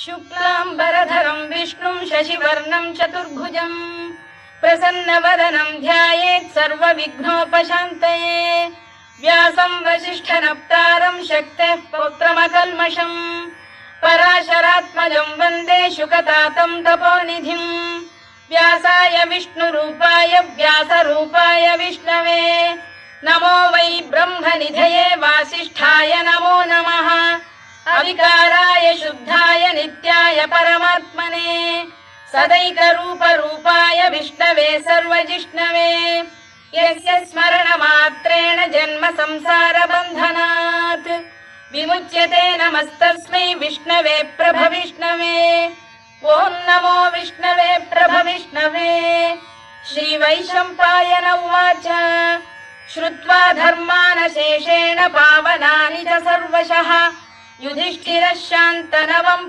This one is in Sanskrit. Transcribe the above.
शुक्लाम्बरधरं विष्णुं शशिवर्णं चतुर्भुजं प्रसन्नवदनं ध्यायेत् सर्वविघ्नोपशान्तये व्यासं वसिष्ठनप्तारं शक्तेः पौत्रमकल्मषम् पराशरात्मजं वन्दे शुकतातं तपोनिधिं व्यासाय विष्णुरूपाय व्यासरूपाय विष्णवे नमो वै ब्रह्मनिधये वासिष्ठाय नमो नमः अविकाराय शुद्धाय नित्याय परमात्मने सदैकरूपरूपाय विष्णवे सर्वजिष्णवे यस्य स्मरणमात्रेण जन्म संसारबन्धनात् विमुच्यते नमस्तस्मै विष्णवे प्रभविष्णवे ॐ नमो विष्णवे प्रभविष्णवे। श्रीवैशम्पायन उवाच श्रुत्वा धर्मानशेषेण पावनानि च सर्वशः युधिष्ठिरः शान्तनवम्